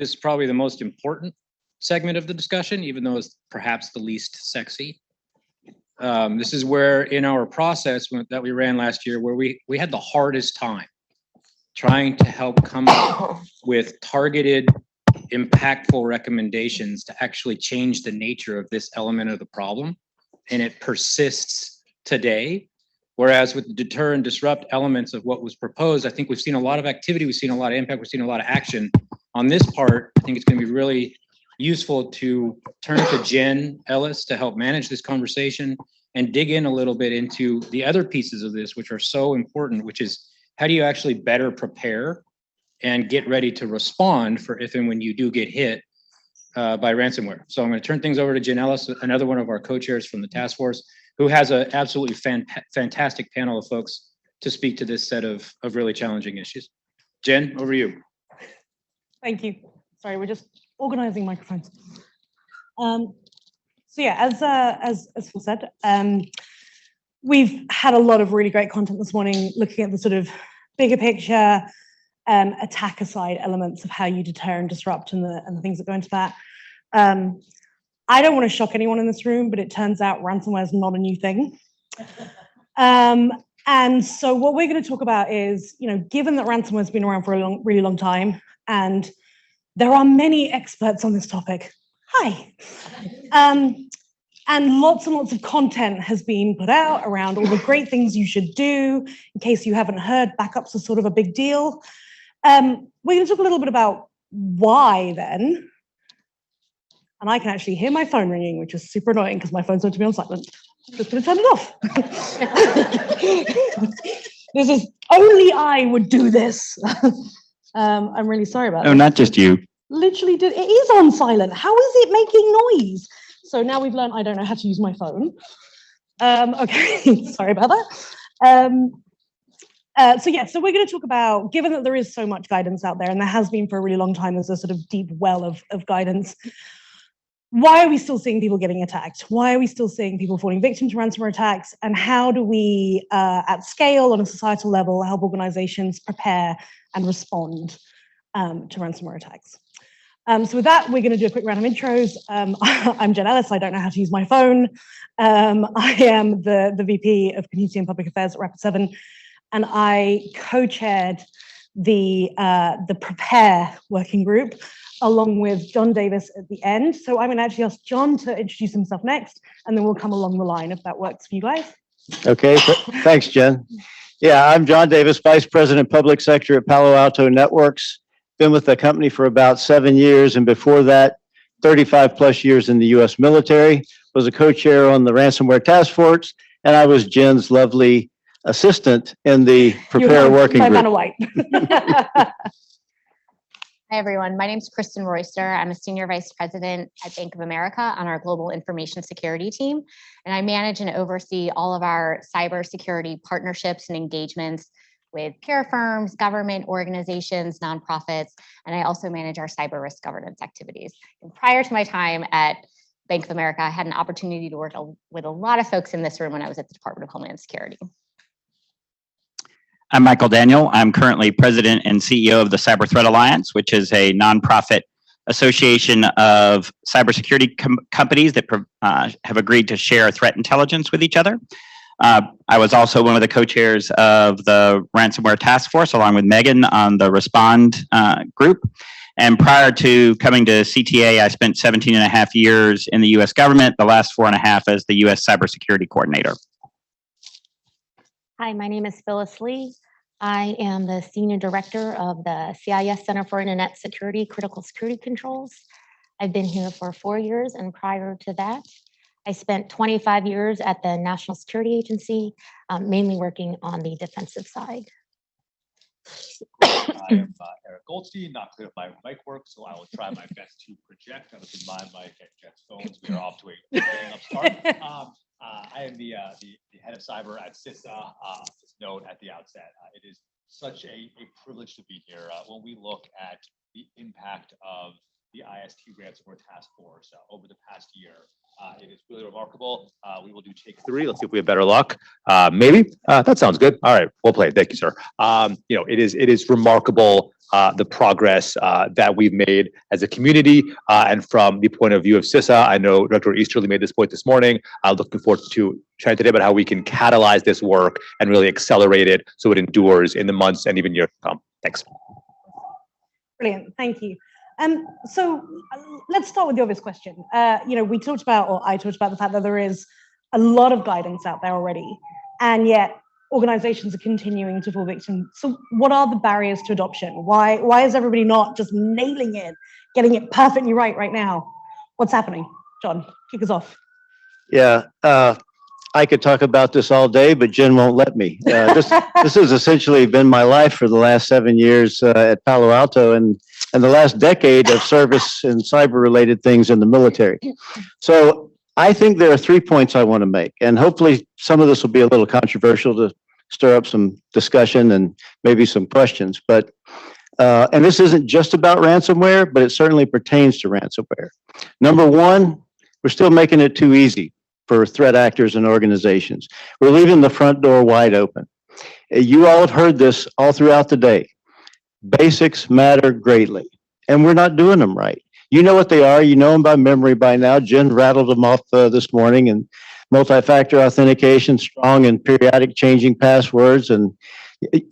is probably the most important segment of the discussion, even though it's perhaps the least sexy. This is where in our process that we ran last year, where we had the hardest time trying to help come up with targeted, impactful recommendations to actually change the nature of this element of the problem. And it persists today. Whereas with the deter and disrupt elements of what was proposed, I think we've seen a lot of activity, we've seen a lot of impact, we've seen a lot of action. On this part, I think it's going to be really useful to turn to Jen Ellis to help manage this conversation and dig in a little bit into the other pieces of this, which are so important, which is how do you actually better prepare and get ready to respond for if and when you do get hit by ransomware. So I'm going to turn things over to Jen Ellis, another one of our co-chairs from the task force, who has an absolutely fantastic panel of folks to speak to this set of really challenging issues. Jen, over to you. Thank you. Sorry, we're just organizing microphones. So yeah, as Phil said, we've had a lot of really great content this morning looking at the sort of bigger picture, attacker side elements of how you deter and disrupt and the things that go into that. I don't want to shock anyone in this room, but it turns out ransomware is not a new thing. And so what we're going to talk about is, given that ransomware has been around for a really long time, and there are many experts on this topic. Hi. And lots of content has been put out around all the great things you should do. In case you haven't heard, backups are sort of a big deal. We're going to talk a little bit about why then. And I can actually hear my phone ringing, which is super annoying because my phone's meant to be on silent. Just going to turn it off. This is, only I would do this. I'm really sorry about that. No, not just you. Literally did. It is on silent. How is it making noise? So now we've learned I don't know how to use my phone. Okay, sorry about that. So we're going to talk about, given that there is so much guidance out there, and there has been for a really long time, there's a sort of deep well of guidance. Why are we still seeing people getting attacked? Why are we still seeing people falling victim to ransomware attacks? And how do we, at scale, on a societal level, help organizations prepare and respond to ransomware attacks? So with that, we're going to do a quick round of intros. I'm Jen Ellis. I don't know how to use my phone. I am the VP of Community and Public Affairs at Rapid7, and I co-chaired the Prepare working group, along with John Davis at the end. So I'm going to actually ask John to introduce himself next, and then we'll come along the line if that works for you guys. Okay, thanks, Jen. Yeah, I'm John Davis, Vice President Public Sector at Palo Alto Networks. Been with the company for about 7 years, and before that, 35 plus years in the US military. Was a co-chair on the ransomware task force, and I was Jen's lovely assistant in the Prepare working group. White. Hi, everyone. My name is Kristen Royster. I'm a Senior Vice President at Bank of America on our Global Information Security team. And I manage and oversee all of our cybersecurity partnerships and engagements with peer firms, government organizations, nonprofits, and I also manage our cyber risk governance activities. And prior to my time at Bank of America, I had an opportunity to work with a lot of folks in this room when I was at the Department of Homeland Security. I'm Michael Daniel. I'm currently president and CEO of the Cyber Threat Alliance, which is a nonprofit association of cybersecurity companies that have agreed to share threat intelligence with each other. I was also one of the co-chairs of the ransomware task force, along with Megan, on the Respond group. And prior to coming to CTA, I spent 17 and a half years in the US government, the last 4.5 as the US cybersecurity coordinator. Hi, my name is Phyllis Lee. I am the Senior Director of the CIS Center for Internet Security, Critical Security Controls. I've been here for 4 years, and prior to that, I spent 25 years at the National Security Agency, mainly working on the defensive side. I am Eric Goldstein, not clear if my mic works, so I will try my best to project. Obviously, my mic and Jet's phones, we are off to a bang up start. I am the head of cyber at CISA. Just note at the outset, it is such a privilege to be here. When we look at the impact of the IST Ransomware Task Force over the past year. It is really remarkable. We will do take 3. Let's see if we have better luck. Maybe that sounds good. All right, we'll play. Thank you, sir. It is remarkable the progress that we've made as a community, and from the point of view of CISA. I know Dr. Easterly made this point this morning. I'm looking forward to chatting today about how we can catalyze this work and really accelerate it so it endures in the months and even years to come. Thanks. Brilliant, thank you. So let's start with the obvious question. We talked about, or I talked about the fact that there is a lot of guidance out there already, and yet organizations are continuing to fall victim. So what are the barriers to adoption? Why is everybody not just nailing it, getting it perfectly right now? What's happening? John, kick us off. Yeah, I could talk about this all day, but Jen won't let me. This has essentially been my life for the last 7 years at Palo Alto, and the last decade of service and cyber-related things in the military. So I think there are 3 points I want to make, and hopefully some of this will be a little controversial to stir up some discussion and maybe some questions. But and this isn't just about ransomware, but it certainly pertains to ransomware. Number one, we're still making it too easy for threat actors and organizations. We're leaving the front door wide open. You all have heard this all throughout the day. Basics matter greatly, and we're not doing them right. You know what they are. You know them by memory by now. Jen rattled them off this morning, and multi-factor authentication, strong and periodic changing passwords, and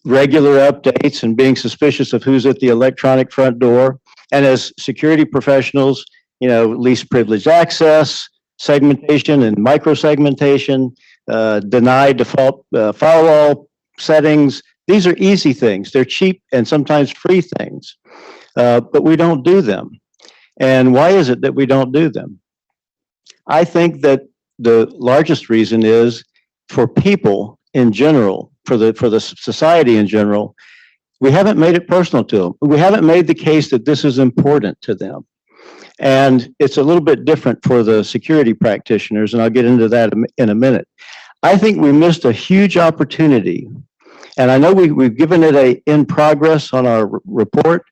regular updates, and being suspicious of who's at the electronic front door. And as security professionals, least privileged access, segmentation and micro-segmentation, deny default firewall settings. These are easy things. They're cheap and sometimes free things, but we don't do them. And why is it that we don't do them? I think that the largest reason is for people in general, for the society in general, we haven't made it personal to them. We haven't made the case that this is important to them. And it's a little bit different for the security practitioners, and I'll get into that in a minute. I think we missed a huge opportunity, and I know we've given it a in progress on our report.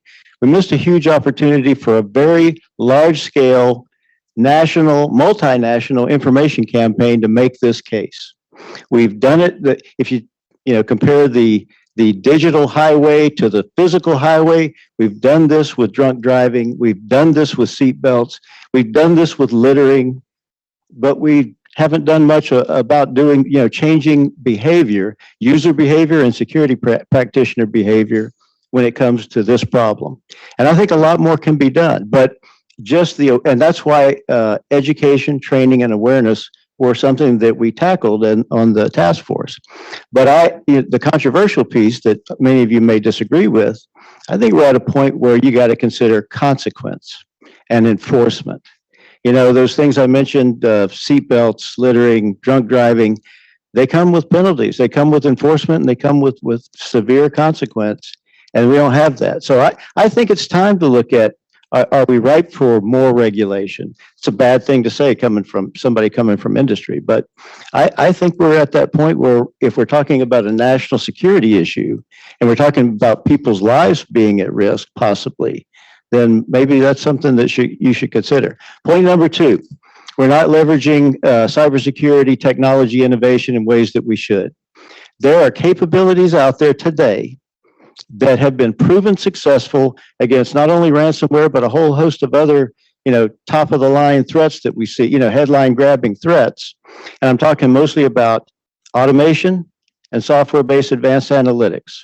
We missed a huge opportunity for a very large-scale, national, multinational information campaign to make this case. We've done it. If you compare the digital highway to the physical highway, we've done this with drunk driving. We've done this with seatbelts. We've done this with littering, but we haven't done much about doing, changing behavior, user behavior and security practitioner behavior when it comes to this problem. And I think a lot more can be done, but and that's why education, training, and awareness were something that we tackled on the task force. But the controversial piece that many of you may disagree with, I think we're at a point where you got to consider consequence and enforcement. Those things I mentioned, seatbelts, littering, drunk driving, they come with penalties, they come with enforcement, and they come with severe consequence, and we don't have that. So I think it's time to look at, are we ripe for more regulation? It's a bad thing to say coming from somebody coming from industry, but I think we're at that point where if we're talking about a national security issue and we're talking about people's lives being at risk, possibly, then maybe that's something that you should consider. Point number 2, we're not leveraging cybersecurity technology innovation in ways that we should. There are capabilities out there today that have been proven successful against not only ransomware, but a whole host of other, top of the line threats that we see, headline grabbing threats. And I'm talking mostly about automation and software-based advanced analytics,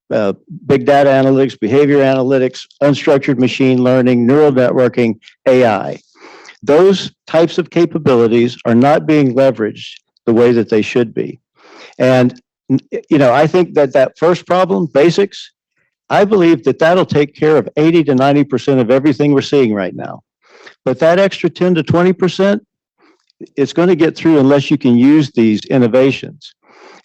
big data analytics, behavior analytics, unstructured machine learning, neural networking, AI. Those types of capabilities are not being leveraged the way that they should be. And I think that first problem, basics, I believe that that'll take care of 80 to 90% of everything we're seeing right now. But that extra 10 to 20%, it's going to get through unless you can use these innovations.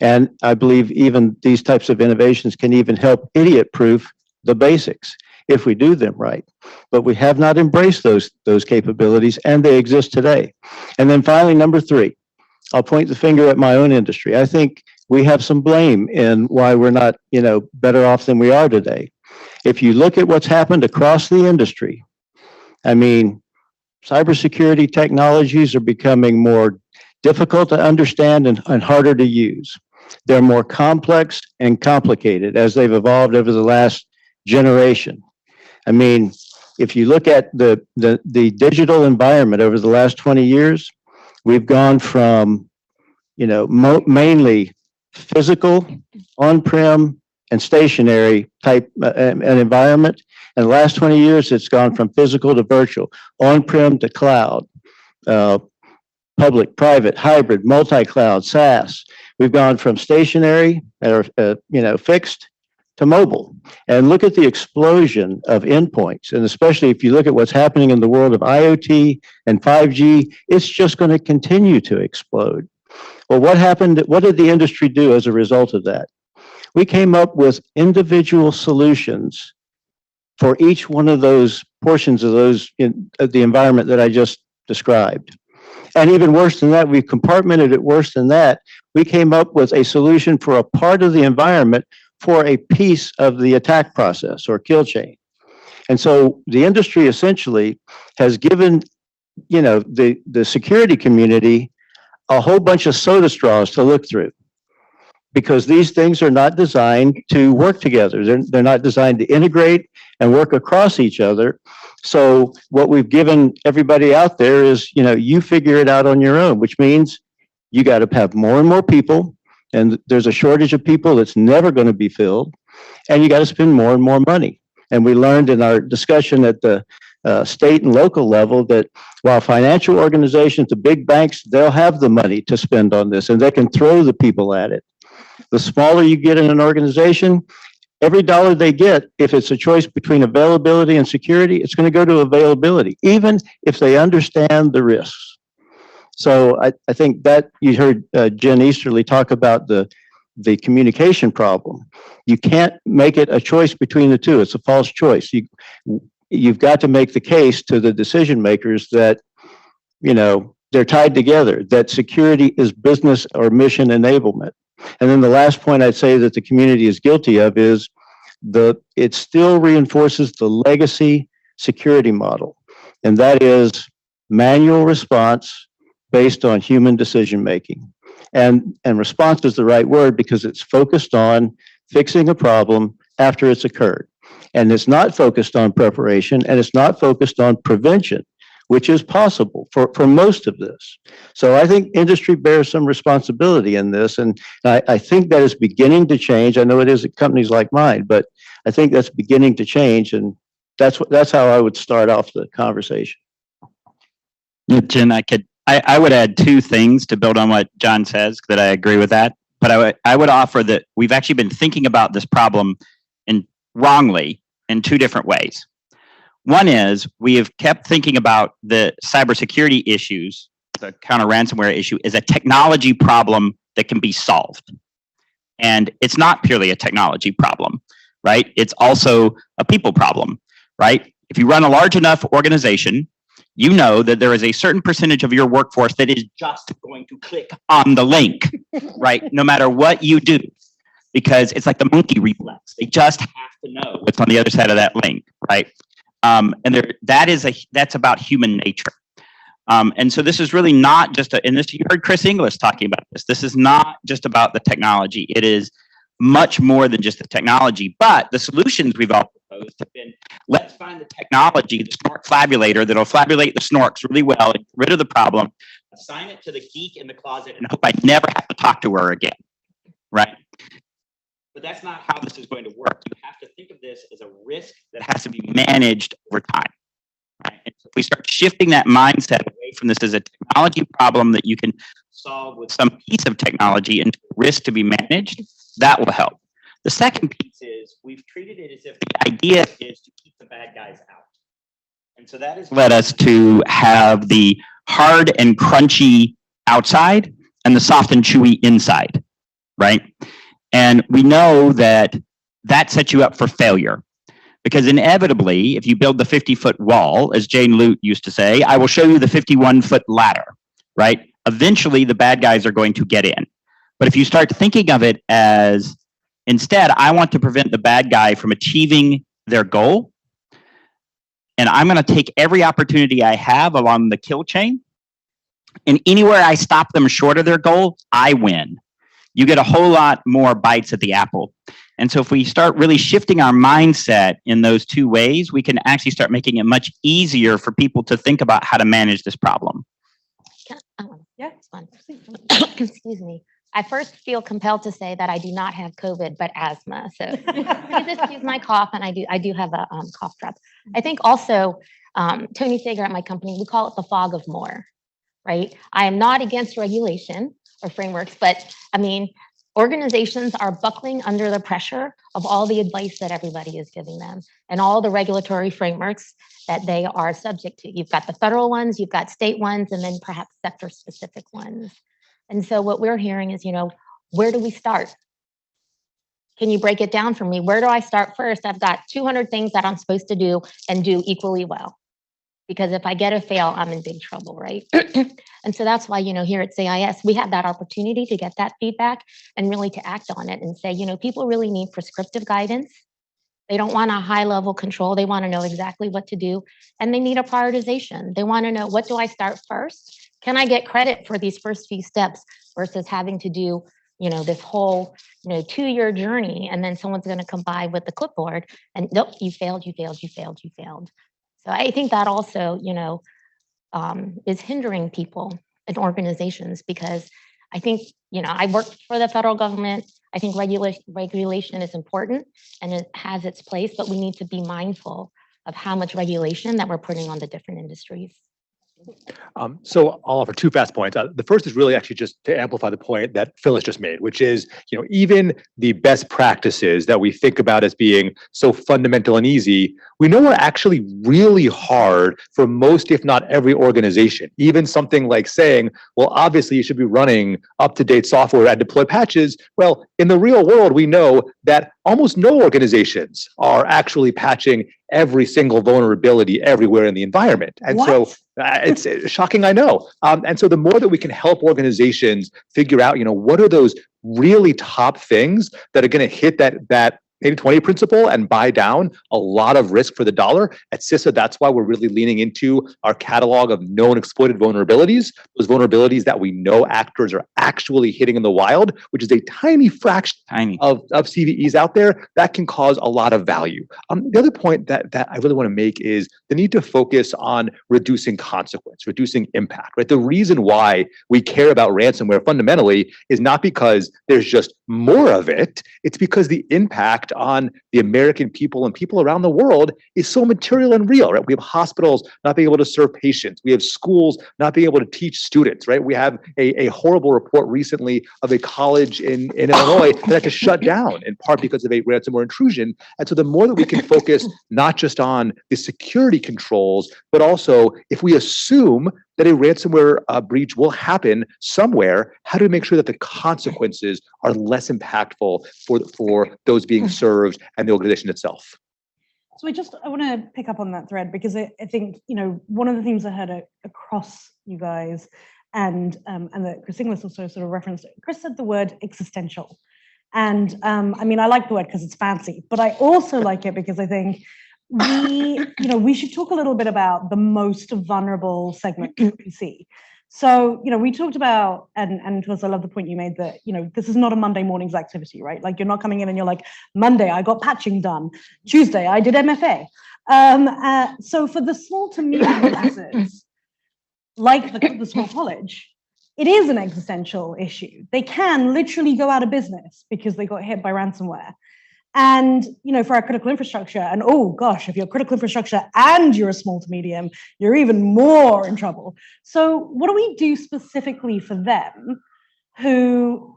And I believe even these types of innovations can even help idiot-proof the basics if we do them right. But we have not embraced those capabilities, and they exist today. And then finally, number 3, I'll point the finger at my own industry. I think we have some blame in why we're not, better off than we are today. If you look at what's happened across the industry, I mean, cybersecurity technologies are becoming more difficult to understand and harder to use. They're more complex and complicated as they've evolved over the last generation. I mean, if you look at the digital environment over the last 20 years, we've gone from, mainly physical, on-prem, and stationary type an environment. In the last 20 years, it's gone from physical to virtual, on-prem to cloud, public, private, hybrid, multi-cloud, SaaS. We've gone from stationary or fixed to mobile. And look at the explosion of endpoints. And especially if you look at what's happening in the world of IoT and 5G, it's just going to continue to explode. Well, what happened? What did the industry do as a result of that? We came up with individual solutions for each one of those portions of those in the environment that I just described. And even worse than that, we compartmented it worse than that. We came up with a solution for a part of the environment for a piece of the attack process or kill chain. And so the industry essentially has given, the security community a whole bunch of soda straws to look through, because these things are not designed to work together. They're not designed to integrate and work across each other. So what we've given everybody out there is, you figure it out on your own, which means you got to have more and more people, and there's a shortage of people that's never going to be filled, and you got to spend more and more money. And we learned in our discussion at the state and local level that while financial organizations, the big banks, they'll have the money to spend on this, and they can throw the people at it. The smaller you get in an organization, every dollar they get, if it's a choice between availability and security, it's going to go to availability, even if they understand the risks. So I think that you heard Jen Easterly talk about the communication problem. You can't make it a choice between the two. It's a false choice. You've got to make the case to the decision makers that, they're tied together, that security is business or mission enablement. And then the last point I'd say that the community is guilty of is it still reinforces the legacy security model. And that is manual response based on human decision making. And response is the right word because it's focused on fixing a problem after it's occurred. And it's not focused on preparation, and it's not focused on prevention, which is possible for most of this. So I think industry bears some responsibility in this, and I think that is beginning to change. I know it is at companies like mine, but I think that's beginning to change, and that's how I would start off the conversation. Yeah, Jen, I would add two things to build on what John says, that I agree with that. But I would offer that we've actually been thinking about this problem wrongly in two different ways. One is we have kept thinking about the cybersecurity issues, the counter ransomware issue, as a technology problem that can be solved. And it's not purely a technology problem, right? It's also a people problem, right? If you run a large enough organization, you know that there is a certain percentage of your workforce that is just going to click on the link, right? No matter what you do, because it's like the monkey reflex. They just have to know what's on the other side of that link, right? And that's about human nature. And so this is really not just you heard Chris Inglis talking about this. This is not just about the technology. It is much more than just the technology, but the solutions we've all proposed have been, let's find the technology, the snort flabulator that'll flabulate the snorks really well and get rid of the problem, assign it to the geek in the closet, and hope I never have to talk to her again, right? But that's not how this is going to work. You have to think of this as a risk that has to be managed over time. Right? And so if we start shifting that mindset away from this as a technology problem that you can solve with some piece of technology into risk to be managed, that will help. The second piece is we've treated it as if the idea is to keep the bad guys out. And so that has led us to have the hard and crunchy outside and the soft and chewy inside, right? And we know that sets you up for failure. Because inevitably, if you build the 50-foot wall, as Jane Lute used to say, I will show you the 51-foot ladder, right? Eventually, the bad guys are going to get in. But if you start thinking of it as, instead, I want to prevent the bad guy from achieving their goal, and I'm going to take every opportunity I have along the kill chain. And anywhere I stop them short of their goal, I win. You get a whole lot more bites at the apple. And so if we start really shifting our mindset in those two ways, we can actually start making it much easier for people to think about how to manage this problem. Yeah, it's fun. Excuse me. I first feel compelled to say that I do not have COVID, but asthma. So please excuse my cough, and I do have a cough drop. I think also, Tony Sager at my company, we call it the fog of more, right? I am not against regulation or frameworks, but I mean, organizations are buckling under the pressure of all the advice that everybody is giving them and all the regulatory frameworks that they are subject to. You've got the federal ones, you've got state ones, and then perhaps sector-specific ones. And so what we're hearing is, where do we start? Can you break it down for me? Where do I start first? I've got 200 things that I'm supposed to do and do equally well. Because if I get a fail, I'm in big trouble, right? And so that's why, here at CIS, we have that opportunity to get that feedback and really to act on it and say, people really need prescriptive guidance. They don't want a high level control. They want to know exactly what to do. And they need a prioritization. They want to know, what do I start first? Can I get credit for these first few steps versus having to do, this whole, 2-year journey, and then someone's going to come by with the clipboard and nope, you failed, you failed, you failed, you failed. So I think that also, is hindering people and organizations, because I think, I worked for the federal government. I think regulation is important and it has its place, but we need to be mindful of how much regulation that we're putting on the different industries. So I'll offer two fast points. The first is really actually just to amplify the point that Phyllis just made, which is, even the best practices that we think about as being so fundamental and easy, we know are actually really hard for most, if not every organization. Even something like saying, well, obviously you should be running up-to-date software and deploy patches. Well, in the real world, we know that almost no organizations are actually patching every single vulnerability everywhere in the environment. And so it's shocking, I know. And so the more that we can help organizations figure out, what are those really top things that are going to hit that 80-20 principle and buy down a lot of risk for the dollar. At CISA, that's why we're really leaning into our catalog of known exploited vulnerabilities, those vulnerabilities that we know actors are actually hitting in the wild, which is a tiny fraction of CVEs out there that can cause a lot of value. The other point that I really want to make is the need to focus on reducing consequence, reducing impact, right? The reason why we care about ransomware fundamentally is not because there's just more of it, it's because the impact on the American people and people around the world is so material and real, right? We have hospitals not being able to serve patients. We have schools not being able to teach students, right? We have a horrible report recently of a college in Illinois that had to shut down in part because of a ransomware intrusion. And so the more that we can focus not just on the security controls, but also if we assume that a ransomware breach will happen somewhere, how do we make sure that the consequences are less impactful for those being served and the organization itself? So I want to pick up on that thread, because I think, one of the themes I heard across you guys and that Chris Inglis also sort of referenced, Chris said the word existential. And I like the word because it's fancy, but I also like it because I think we should talk a little bit about the most vulnerable segment we see. So, we talked about, and to us, I love the point you made that, this is not a Monday morning's activity, right? Like, you're not coming in and you're like, Monday, I got patching done. Tuesday, I did MFA. So for the small to medium businesses, like the small college, it is an existential issue. They can literally go out of business because they got hit by ransomware. And, for our critical infrastructure, and oh gosh, if you're critical infrastructure and you're a small to medium, you're even more in trouble. So what do we do specifically for them who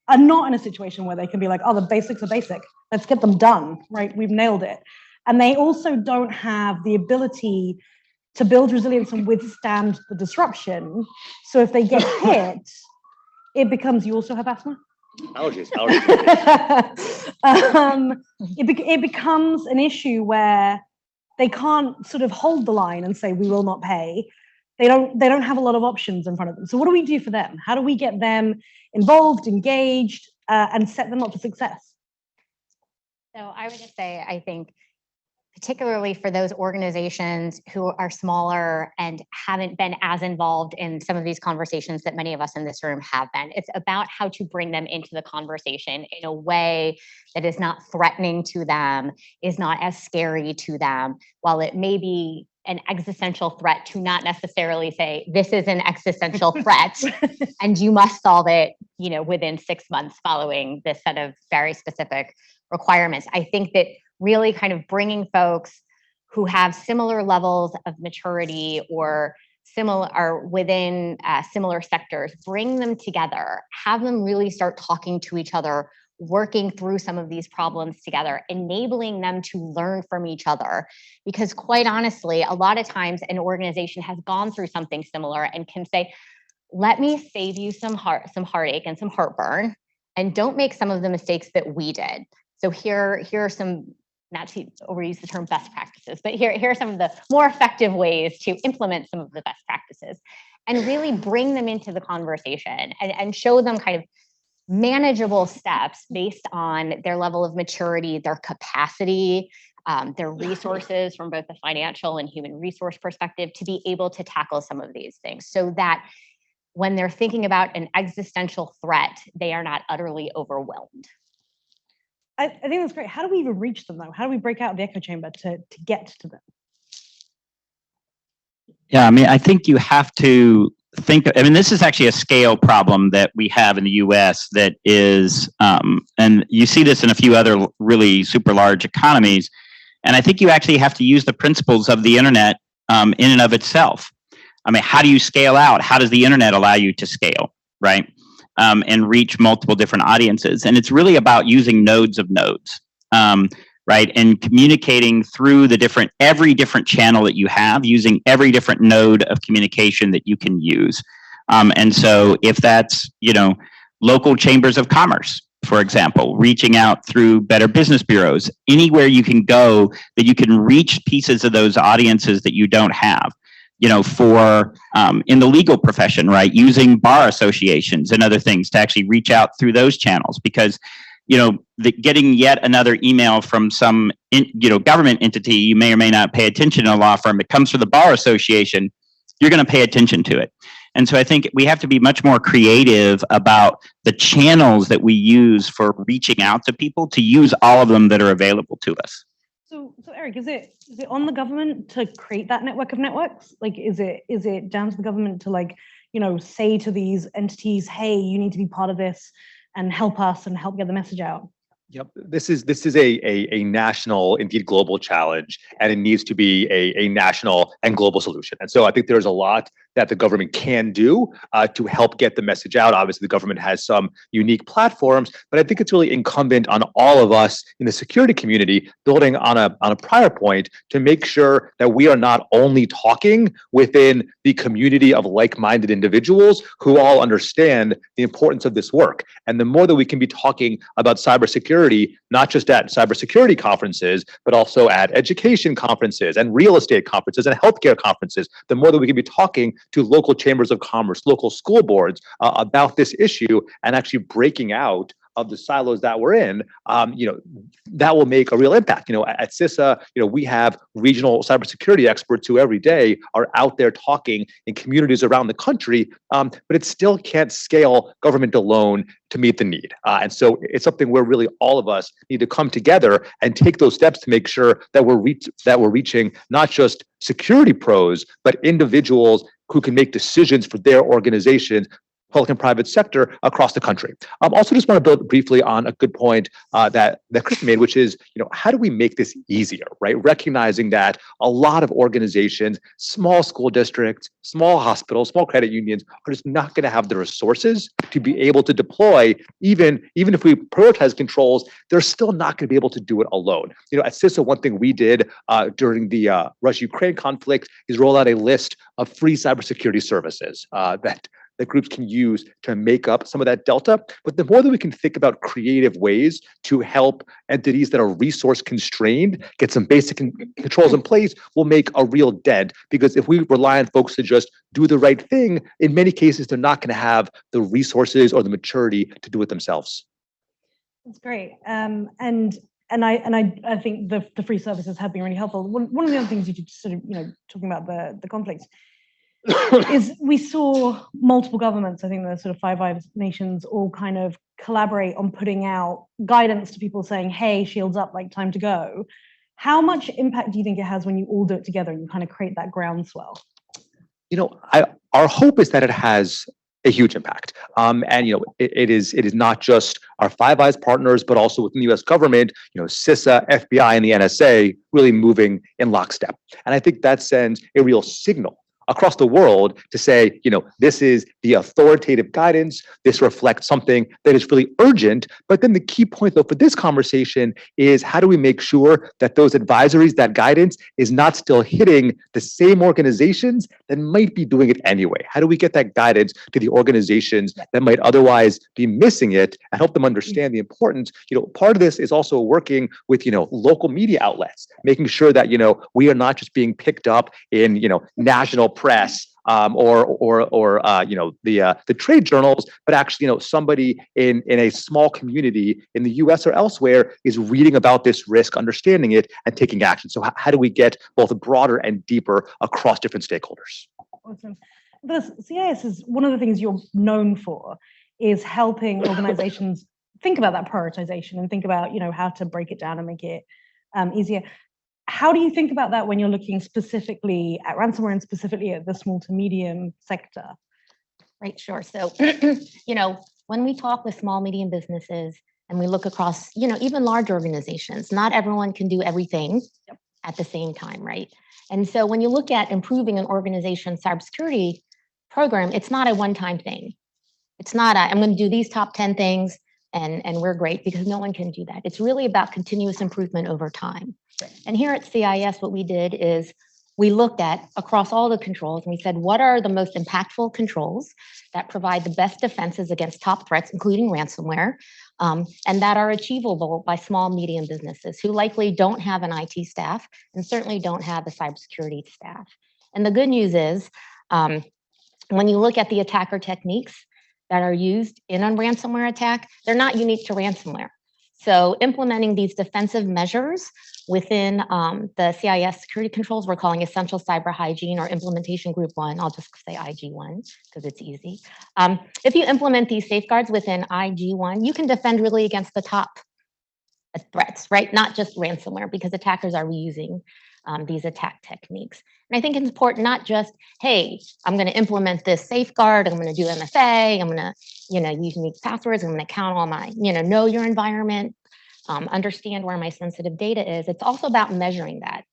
are not in a situation where they can be like, oh, the basics are basic, let's get them done, right? We've nailed it. And they also don't have the ability to build resilience and withstand the disruption. So if they get hit, it becomes, you also have asthma? Allergies. It becomes an issue where they can't sort of hold the line and say, we will not pay. They don't have a lot of options in front of them. So what do we do for them? How do we get them involved, engaged, and set them up for success? So I would just say, I think particularly for those organizations who are smaller and haven't been as involved in some of these conversations that many of us in this room have been. It's about how to bring them into the conversation in a way that is not threatening to them, is not as scary to them, while it may be an existential threat, to not necessarily say, this is an existential threat and you must solve it, within 6 months following this set of very specific requirements. I think that really kind of bringing folks who have similar levels of maturity or within similar sectors, bring them together, have them really start talking to each other, working through some of these problems together, enabling them to learn from each other. Because quite honestly, a lot of times an organization has gone through something similar and can say, let me save you some heartache and some heartburn, and don't make some of the mistakes that we did. So here are some, not to overuse the term best practices, but here are some of the more effective ways to implement some of the best practices and really bring them into the conversation and show them kind of manageable steps based on their level of maturity, their capacity, their resources from both the financial and human resource perspective to be able to tackle some of these things, so that when they're thinking about an existential threat, they are not utterly overwhelmed. I think that's great. How do we even reach them though? How do we break out of the echo chamber to get to them? Yeah, I mean, I think you have to this is actually a scale problem that we have in the US that is, and you see this in a few other really super large economies. And I think you actually have to use the principles of the internet in and of itself. I mean, how do you scale out? How does the internet allow you to scale, right? And reach multiple different audiences. And it's really about using nodes of nodes, right? And communicating through every different channel that you have, using every different node of communication that you can use. And so if that's, local chambers of commerce, for example, reaching out through Better Business Bureaus, anywhere you can go that you can reach pieces of those audiences that you don't have. For in the legal profession, right, using bar associations and other things to actually reach out through those channels, because getting yet another email from some government entity you may or may not pay attention to, a law firm, it comes from the bar association, you're going to pay attention to it. And so I think we have to be much more creative about the channels that we use for reaching out to people, to use all of them that are available to us. So Eric, is it on the government to create that network of networks? Like, is it down to the government to say to these entities, hey, you need to be part of this and help us and help get the message out? Yep, this is a national, indeed global challenge, and it needs to be a national and global solution. And so I think there's a lot that the government can do to help get the message out. Obviously, the government has some unique platforms, but I think it's really incumbent on all of us in the security community, building on a prior point, to make sure that we are not only talking within the community of like-minded individuals who all understand the importance of this work. And the more that we can be talking about cybersecurity, not just at cybersecurity conferences, but also at education conferences and real estate conferences and healthcare conferences, the more that we can be talking to local chambers of commerce, local school boards about this issue, and actually breaking out of the silos that we're in, that will make a real impact. At CISA, we have regional cybersecurity experts who every day are out there talking in communities around the country, but it still can't scale government alone to meet the need. And so it's something where really all of us need to come together and take those steps to make sure that we're reaching not just security pros, but individuals who can make decisions for their organizations, public and private sector across the country. Also just want to build briefly on a good point that Kristen made, which is, how do we make this easier, right? Recognizing that a lot of organizations, small school districts, small hospitals, small credit unions are just not going to have the resources to be able to deploy, even if we prioritize controls, they're still not going to be able to do it alone. At CISA, one thing we did during the Russia-Ukraine conflict is roll out a list of free cybersecurity services that groups can use to make up some of that delta. But the more that we can think about creative ways to help entities that are resource constrained get some basic controls in place, will make a real dent. Because if we rely on folks to just do the right thing, in many cases, they're not going to have the resources or the maturity to do it themselves. That's great. And I think the free services have been really helpful. One of the other things you just sort of, talking about the conflicts, is we saw multiple governments, I think the sort of Five Nations, all kind of collaborate on putting out guidance to people saying, hey, shields up, like time to go. How much impact do you think it has when you all do it together and you kind of create that groundswell? Our hope is that it has a huge impact. It is not just our Five Eyes partners, but also within the US government, CISA, FBI, and the NSA really moving in lockstep. And I think that sends a real signal across the world to say, this is the authoritative guidance. This reflects something that is really urgent. But then the key point, though, for this conversation is how do we make sure that those advisories, that guidance is not still hitting the same organizations that might be doing it anyway? How do we get that guidance to the organizations that might otherwise be missing it and help them understand the importance? Part of this is also working with, local media outlets, making sure that, we are not just being picked up in, national press or the trade journals, but actually, somebody in a small community in the US or elsewhere is reading about this risk, understanding it, and taking action. So how do we get both broader and deeper across different stakeholders? Awesome. The CIS is one of the things you're known for is helping organizations think about that prioritization and think about, how to break it down and make it easier. How do you think about that when you're looking specifically at ransomware and specifically at the small to medium sector? Right, sure. So, when we talk with small, medium businesses and we look across, even large organizations, not everyone can do everything at the same time, right? And so when you look at improving an organization's cybersecurity program, it's not a one-time thing. It's not I'm going to do these top 10 things and we're great, because no one can do that. It's really about continuous improvement over time. And here at CIS, what we did is we looked at across all the controls and we said, what are the most impactful controls that provide the best defenses against top threats, including ransomware, and that are achievable by small, medium businesses who likely don't have an IT staff and certainly don't have a cybersecurity staff. And the good news is, when you look at the attacker techniques that are used in a ransomware attack, they're not unique to ransomware. So implementing these defensive measures within the CIS security controls, we're calling Essential Cyber Hygiene or Implementation Group 1. I'll just say IG1 because it's easy. If you implement these safeguards within IG1, you can defend really against the top threats, right? Not just ransomware, because attackers are reusing these attack techniques. And I think it's important not just, hey, I'm going to implement this safeguard, I'm going to do MFA, I'm going to, use unique passwords, I'm going to count all my, know your environment, understand where my sensitive data is. It's also about measuring that,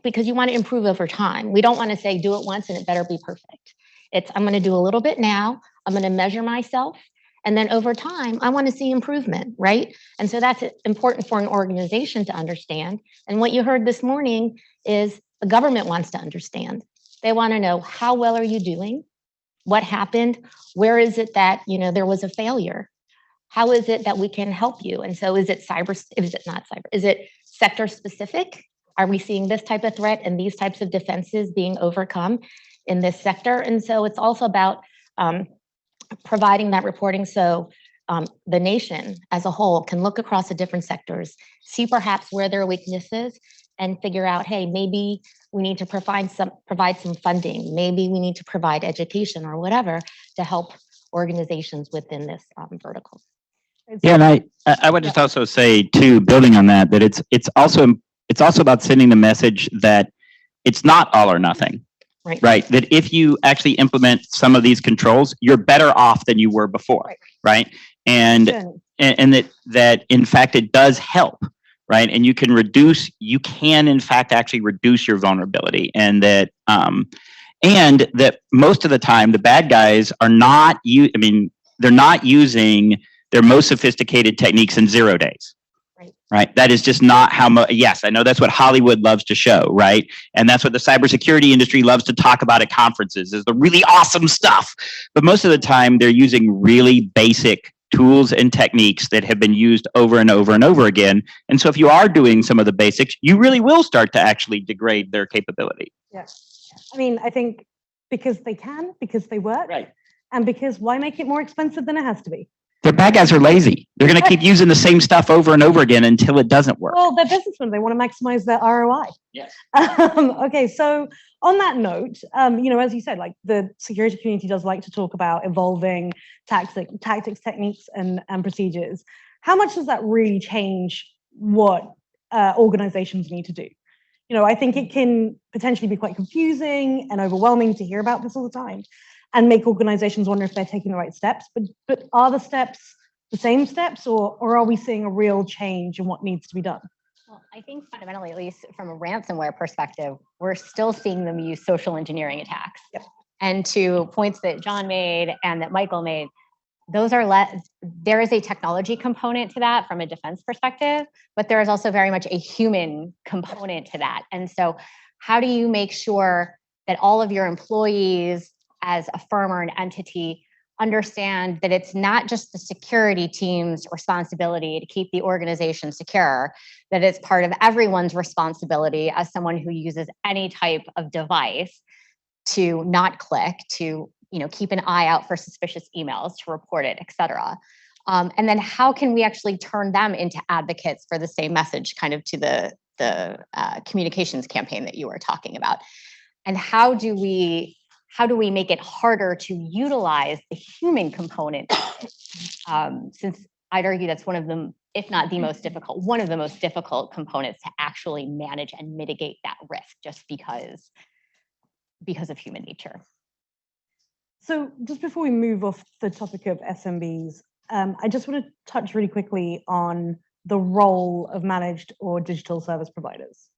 because you want to improve over time. We don't want to say do it once and it better be perfect. It's I'm going to do a little bit now, I'm going to measure myself, and then over time, I want to see improvement, right? And so that's important for an organization to understand. And what you heard this morning is the government wants to understand. They want to know, how well are you doing? What happened? Where is it that, there was a failure? How is it that we can help you? And so is it not cyber? Is it sector specific? Are we seeing this type of threat and these types of defenses being overcome in this sector? And so it's also about providing that reporting so the nation as a whole can look across the different sectors, see perhaps where there are weaknesses, and figure out, hey, maybe we need to provide some funding, maybe we need to provide education or whatever to help organizations within this vertical. Yeah, and I would just also say too, building on that, that it's also about sending the message that it's not all or nothing. Right. That if you actually implement some of these controls, you're better off than you were before. Right. And that in fact it does help. Right. And you can in fact actually reduce your vulnerability, and that most of the time the bad guys are not they're not using their most sophisticated techniques in 0 days. Right. That is just not how much. Yes, I know that's what Hollywood loves to show. Right. And that's what the cybersecurity industry loves to talk about at conferences, is the really awesome stuff. But most of the time they're using really basic tools and techniques that have been used over and over and over again. And so if you are doing some of the basics, you really will start to actually degrade their capability. Yes. I think because they work. Right. And because why make it more expensive than it has to be? The bad guys are lazy. They're going to keep using the same stuff over and over again until it doesn't work. Well, they're businessmen. They want to maximize their ROI. Yes. Okay, so on that note, as you said, like the security community does like to talk about evolving tactics, techniques, and procedures. How much does that really change what organizations need to do? I think it can potentially be quite confusing and overwhelming to hear about this all the time and make organizations wonder if they're taking the right steps. But are the steps the same steps, or are we seeing a real change in what needs to be done? Well, I think fundamentally, at least from a ransomware perspective, we're still seeing them use social engineering attacks. Yep. And to points that John made and that Michael made, those are there is a technology component to that from a defense perspective, but there is also very much a human component to that. And so how do you make sure that all of your employees as a firm or an entity understand that it's not just the security team's responsibility to keep the organization secure, that it's part of everyone's responsibility as someone who uses any type of device to not click, to keep an eye out for suspicious emails, to report it, et cetera. And then how can we actually turn them into advocates for the same message, kind of to the communications campaign that you were talking about? And how do we make it harder to utilize the human component? Since I'd argue that's one of the, if not the most difficult, one of the most difficult components to actually manage and mitigate that risk, just because of human nature. So just before we move off the topic of SMBs, I just want to touch really quickly on the role of managed or digital service providers.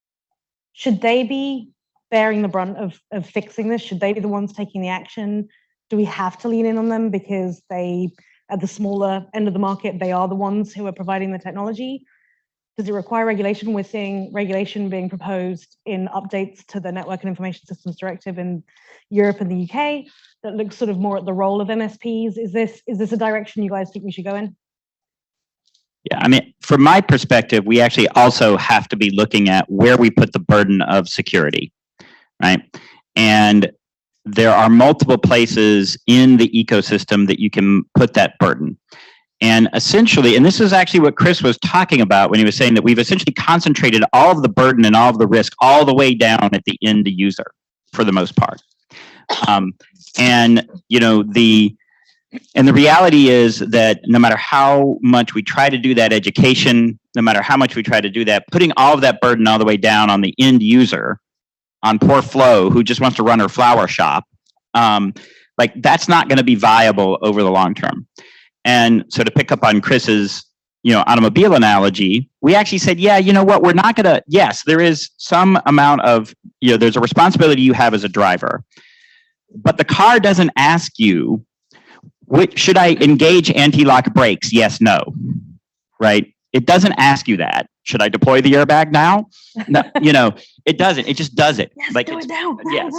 Should they be bearing the brunt of fixing this? Should they be the ones taking the action? Do we have to lean in on them because they, at the smaller end of the market, they are the ones who are providing the technology? Does it require regulation? We're seeing regulation being proposed in updates to the Network and Information Systems Directive in Europe and the UK that looks sort of more at the role of MSPs. Is this a direction you guys think we should go in? Yeah, I mean, from my perspective, we actually also have to be looking at where we put the burden of security, right? And there are multiple places in the ecosystem that you can put that burden. And essentially, and this is actually what Chris was talking about when he was saying that we've essentially concentrated all of the burden and all of the risk all the way down at the end user for the most part. And the reality is that no matter how much we try to do that education, no matter how much we try to do that, putting all of that burden all the way down on the end user, on poor Flo, who just wants to run her flower shop, that's not going to be viable over the long term. And so to pick up on Chris's, automobile analogy, we actually said, yeah, you know what, we're not going to, yes, there is some amount of, there's a responsibility you have as a driver, but the car doesn't ask you, should I engage anti-lock brakes? Yes, no, right? It doesn't ask you that. Should I deploy the airbag now? No, it doesn't. It just does it. Yes, do it now. Yes.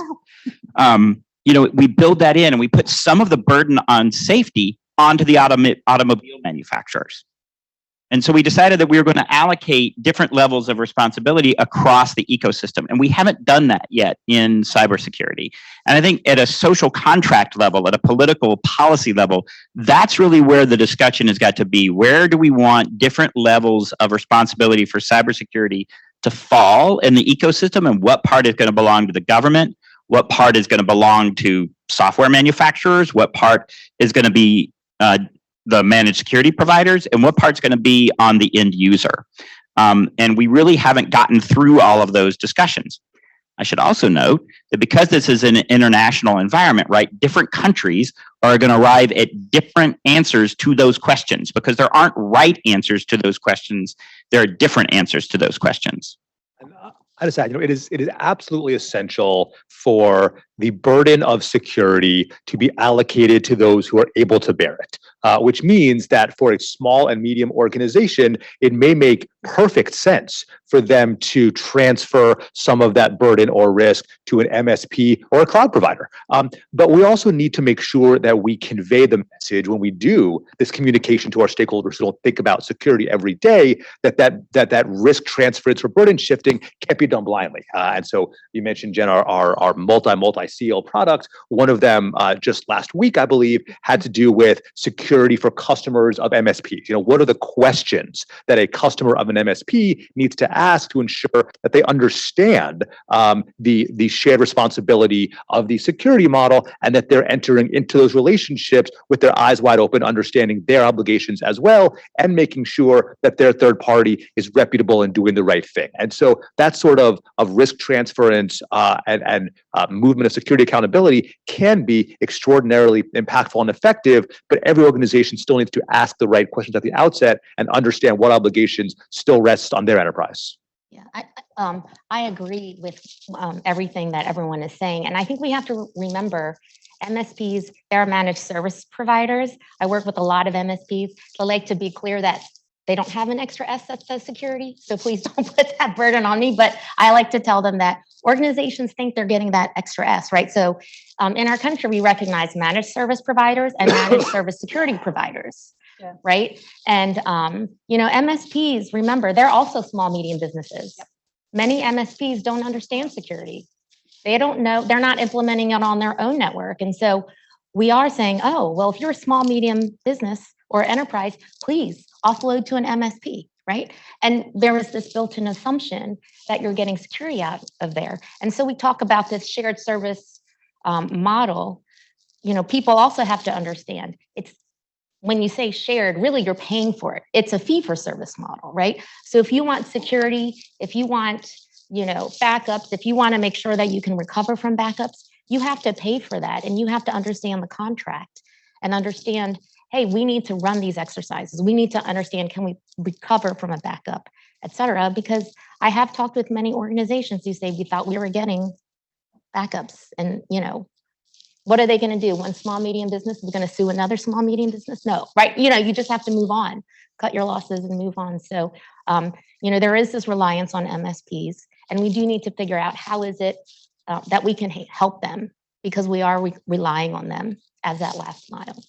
We build that in and we put some of the burden on safety onto the automobile manufacturers. And so we decided that we were going to allocate different levels of responsibility across the ecosystem. And we haven't done that yet in cybersecurity. And I think at a social contract level, at a political policy level, that's really where the discussion has got to be. Where do we want different levels of responsibility for cybersecurity to fall in the ecosystem, and what part is going to belong to the government? What part is going to belong to software manufacturers? What part is going to be the managed security providers, and what part's going to be on the end user? And we really haven't gotten through all of those discussions. I should also note that because this is an international environment, right, different countries are going to arrive at different answers to those questions, because there aren't right answers to those questions. There are different answers to those questions. I just add, it is absolutely essential for the burden of security to be allocated to those who are able to bear it, which means that for a small and medium organization, it may make perfect sense for them to transfer some of that burden or risk to an MSP or a cloud provider. But we also need to make sure that we convey the message when we do this communication to our stakeholders who don't think about security every day, that risk transference or burden shifting can't be done blindly. And so you mentioned, Jen, our multi-CL products. One of them just last week, I believe, had to do with security for customers of MSPs. What are the questions that a customer of an MSP needs to ask to ensure that they understand the shared responsibility of the security model, and that they're entering into those relationships with their eyes wide open, understanding their obligations as well, and making sure that their third party is reputable and doing the right thing. And so that sort of risk transference and movement of security accountability can be extraordinarily impactful and effective, but every organization still needs to ask the right questions at the outset and understand what obligations still rest on their enterprise. Yeah, I agree with everything that everyone is saying. And I think we have to remember MSPs, they're managed service providers. I work with a lot of MSPs. So I like to be clear that they don't have an extra S that says security. So please don't put that burden on me. But I like to tell them that organizations think they're getting that extra S, right? So in our country, we recognize managed service providers and managed service security providers. Yeah. Right. And, MSPs, remember, they're also small, medium businesses. Yep. Many MSPs don't understand security. They don't know, they're not implementing it on their own network. And so we are saying, oh, well, if you're a small, medium business or enterprise, please offload to an MSP, right? And there is this built-in assumption that you're getting security out of there. And so we talk about this shared service model. People also have to understand it's, when you say shared, really you're paying for it. It's a fee for service model, right? So if you want security, if you want, backups, if you want to make sure that you can recover from backups, you have to pay for that. And you have to understand the contract and understand, hey, we need to run these exercises. We need to understand, can we recover from a backup, et cetera? Because I have talked with many organizations who say we thought we were getting backups, and what are they going to do? One small, medium business is going to sue another small, medium business? No, right? You just have to move on, cut your losses and move on. So, there is this reliance on MSPs, and we do need to figure out how is it that we can help them, because we are relying on them as that last mile.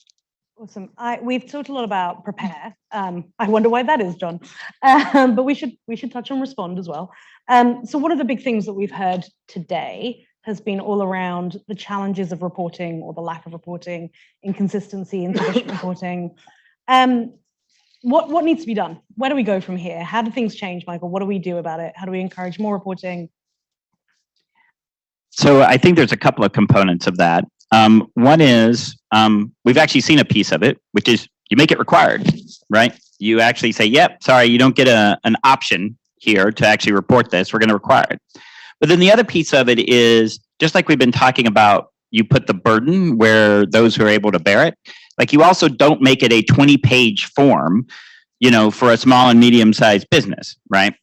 Awesome. We've talked a lot about prepare. I wonder why that is, John. But we should touch on respond as well. So one of the big things that we've heard today has been all around the challenges of reporting, or the lack of reporting, inconsistency, insufficient reporting. What needs to be done? Where do we go from here? How do things change, Michael? What do we do about it? How do we encourage more reporting? So I think there's a couple of components of that. One is we've actually seen a piece of it, which is you make it required, right? You actually say, yep, sorry, you don't get an option here to actually report this. We're going to require it. But then the other piece of it is, just like we've been talking about, you put the burden where those who are able to bear it. Like, you also don't make it a 20-page form, for a small and medium-sized business, right?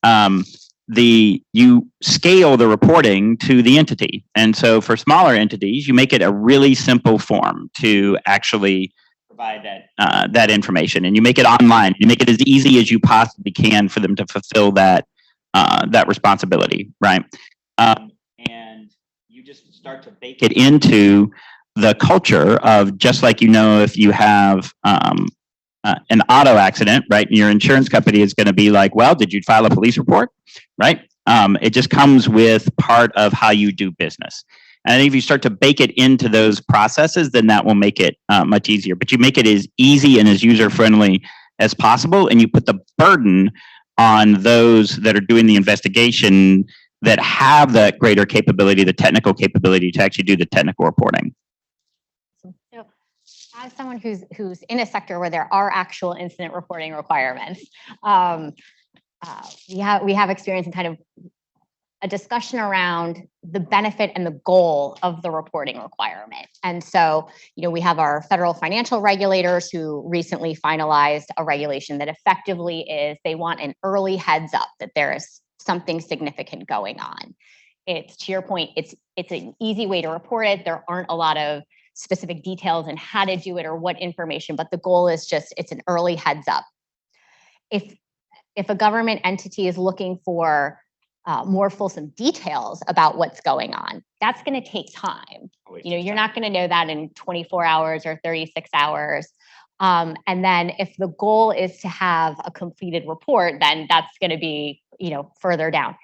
You scale the reporting to the entity. And so for smaller entities, you make it a really simple form to actually provide that information, and you make it online. You make it as easy as you possibly can for them to fulfill that responsibility, right? And you just start to bake it into the culture of, just like, if you have an auto accident, right? And your insurance company is going to be like, well, did you file a police report, right? It just comes with part of how you do business. And I think if you start to bake it into those processes, then that will make it much easier. But you make it as easy and as user-friendly as possible, and you put the burden on those that are doing the investigation, that have that greater capability, the technical capability to actually do the technical reporting. So, as someone who's in a sector where there are actual incident reporting requirements, we have experience in kind of a discussion around the benefit and the goal of the reporting requirement. And so, we have our federal financial regulators who recently finalized a regulation that effectively is, they want an early heads up that there is something significant going on. It's, to your point, it's an easy way to report it. There aren't a lot of specific details in how to do it or what information, but the goal is just, it's an early heads up. If if a government entity is looking for more fulsome details about what's going on, that's going to take time. You're not going to know that in 24 hours or 36 hours. And then if the goal is to have a completed report, then that's going to be, further down.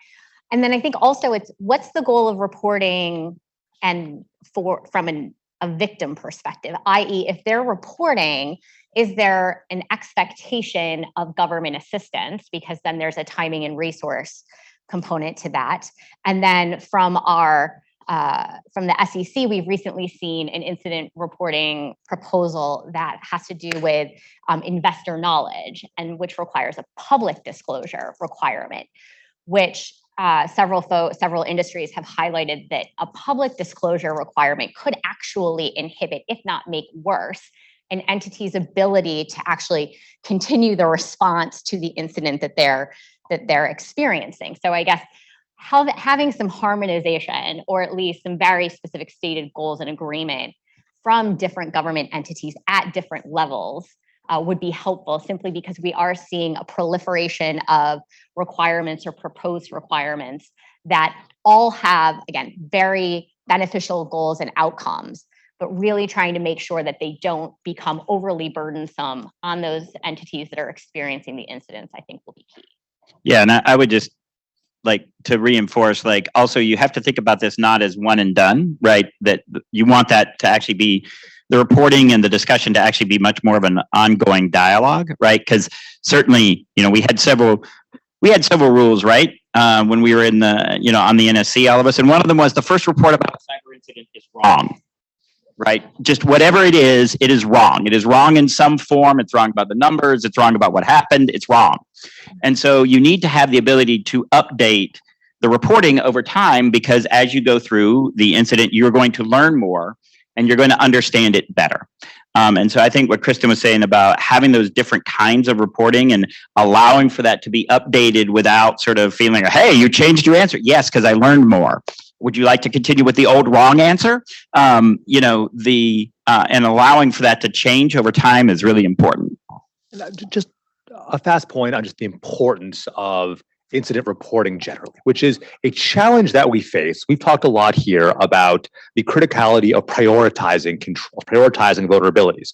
And then I think also it's what's the goal of reporting and from a victim perspective, i.e. if they're reporting, is there an expectation of government assistance? Because then there's a timing and resource component to that. And then from the SEC, we've recently seen an incident reporting proposal that has to do with investor knowledge, and which requires a public disclosure requirement, which several industries have highlighted that a public disclosure requirement could actually inhibit, if not make worse, an entity's ability to actually continue the response to the incident that they're experiencing. So I guess having some harmonization, or at least some very specific stated goals and agreement from different government entities at different levels would be helpful, simply because we are seeing a proliferation of requirements or proposed requirements that all have, again, very beneficial goals and outcomes, but really trying to make sure that they don't become overly burdensome on those entities that are experiencing the incidents, I think will be key. Yeah, and I would just like to reinforce, also you have to think about this not as one and done, right? That you want that to actually be the reporting and the discussion to actually be much more of an ongoing dialogue, right? Because certainly, we had several rules, right? When we were in the, on the NSC, all of us, and one of them was the first report about a cyber incident is wrong, right? Just whatever it is wrong. It is wrong in some form. It's wrong about the numbers. It's wrong about what happened. It's wrong. And so you need to have the ability to update the reporting over time, because as you go through the incident, you're going to learn more and you're going to understand it better. And so I think what Kristen was saying about having those different kinds of reporting and allowing for that to be updated without sort of feeling, hey, you changed your answer. Yes, because I learned more. Would you like to continue with the old wrong answer? And allowing for that to change over time is really important. Just a fast point on just the importance of incident reporting generally, which is a challenge that we face. We've talked a lot here about the criticality of prioritizing control, prioritizing vulnerabilities.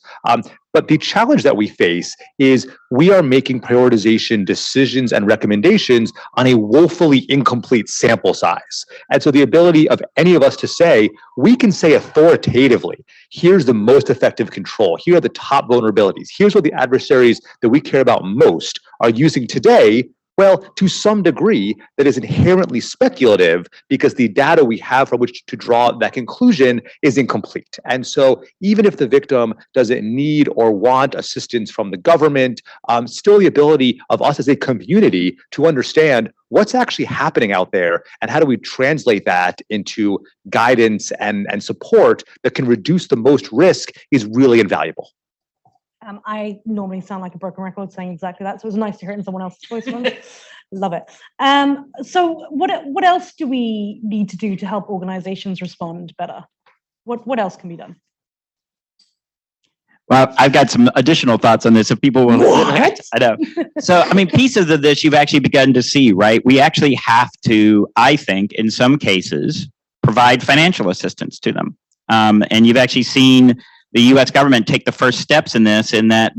But the challenge that we face is we are making prioritization decisions and recommendations on a woefully incomplete sample size. And so the ability of any of us to say, we can say authoritatively, here's the most effective control, here are the top vulnerabilities, here's what the adversaries that we care about most are using today. Well, to some degree, that is inherently speculative, because the data we have from which to draw that conclusion is incomplete. And so even if the victim doesn't need or want assistance from the government, still the ability of us as a community to understand what's actually happening out there and how do we translate that into guidance and support that can reduce the most risk is really invaluable. I normally sound like a broken record saying exactly that, so it was nice to hear it in someone else's voice. Love it. So what else do we need to do to help organizations respond better? What else can be done? Well, I've got some additional thoughts on this if people will. What? I know. So, pieces of this you've actually begun to see, right? We actually have to, I think, in some cases, provide financial assistance to them. And you've actually seen the U.S. government take the first steps in this, in that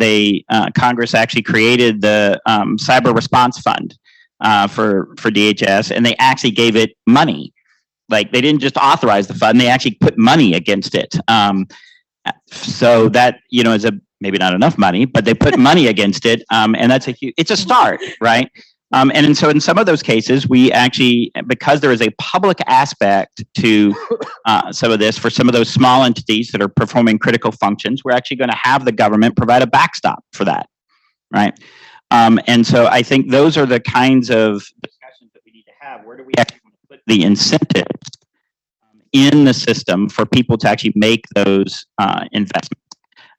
Congress actually created the Cyber Response Fund for DHS, and they actually gave it money. Like, they didn't just authorize the fund; they actually put money against it. So that is maybe not enough money, but they put money against it, and that's it's a start, right? And so in some of those cases, we actually, because there is a public aspect to some of this, for some of those small entities that are performing critical functions, we're actually going to have the government provide a backstop for that, right? And so I think those are the kinds of discussions that we need to have. Where do we actually want to put the incentives in the system for people to actually make those investments?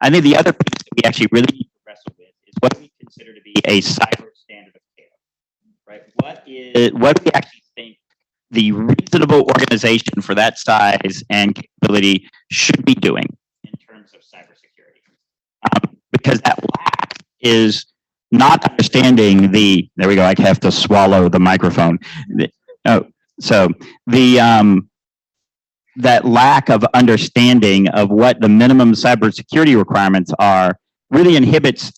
I think the other piece that we actually really need to wrestle with is what we consider to be a cyber standard of care. Right? What do we actually think the reasonable organization for that size and capability should be doing in terms of cybersecurity? Because that lack is not understanding there we go, I have to swallow the microphone. That lack of understanding of what the minimum cybersecurity requirements are really inhibits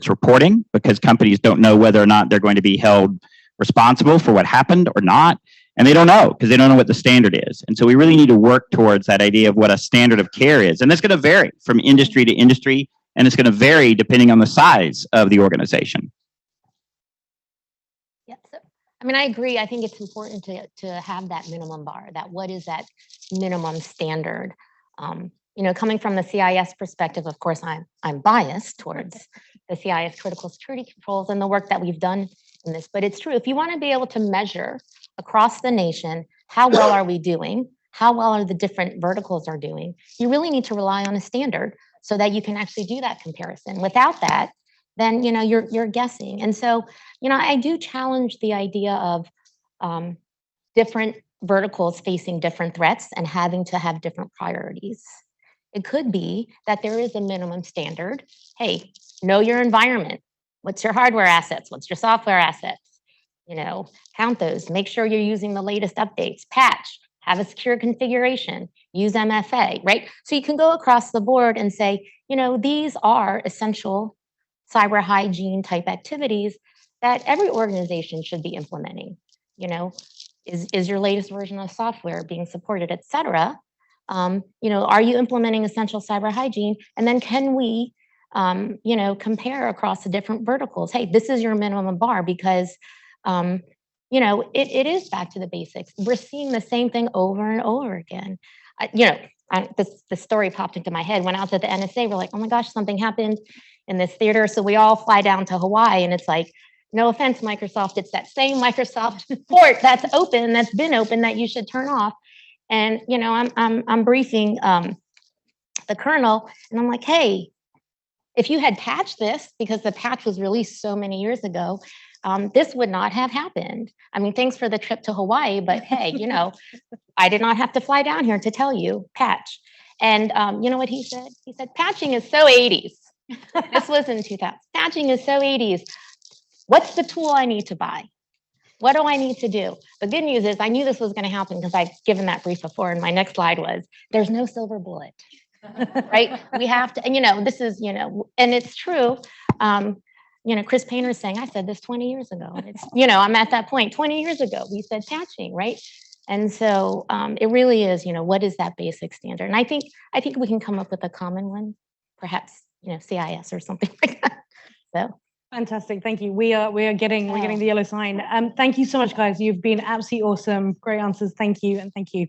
reporting, because companies don't know whether or not they're going to be held responsible for what happened or not. And they don't know, because they don't know what the standard is. And so we really need to work towards that idea of what a standard of care is. And that's going to vary from industry to industry, and it's going to vary depending on the size of the organization. Yeah, so, I mean, I agree. I think it's important to have that minimum bar, that what is that minimum standard? Coming from the CIS perspective, of course, I'm biased towards the CIS critical security controls and the work that we've done in this, but it's true. If you want to be able to measure across the nation, how well are we doing? How well are the different verticals are doing? You really need to rely on a standard so that you can actually do that comparison. Without that, then you're guessing. And so, I do challenge the idea of different verticals facing different threats and having to have different priorities. It could be that there is a minimum standard. Hey, know your environment. What's your hardware assets? What's your software assets? Count those. Make sure you're using the latest updates. Patch. Have a secure configuration. Use MFA, right? So you can go across the board and say, these are essential cyber hygiene type activities that every organization should be implementing. Is your latest version of software being supported, et cetera? Are you implementing essential cyber hygiene? And then can we, compare across the different verticals? Hey, this is your minimum bar, because, it is back to the basics. We're seeing the same thing over and over again. The story popped into my head. Went out to the NSA. We're like, oh my gosh, something happened in this theater. So we all fly down to Hawaii, and it's like, no offense, Microsoft, it's that same Microsoft port that's open, that's been open, that you should turn off. And I'm briefing the colonel, and I'm like, hey, if you had patched this, because the patch was released so many years ago, this would not have happened. I mean, thanks for the trip to Hawaii, but hey, I did not have to fly down here to tell you, patch. And you know what he said? He said, patching is so 80s. This was in 2000. Patching is so 80s. What's the tool I need to buy? What do I need to do? The good news is I knew this was going to happen because I've given that brief before. And my next slide was, there's no silver bullet, right? We have to, and this is, and it's true. Chris Painter is saying, I said this 20 years ago. And it's, I'm at that point. 20 years ago, we said patching, right? And so it really is, what is that basic standard? And I think we can come up with a common one, perhaps, CIS or something like that. So. Fantastic. Thank you. We're getting the yellow sign. Thank you so much, guys. You've been absolutely awesome. Great answers. Thank you. And thank you.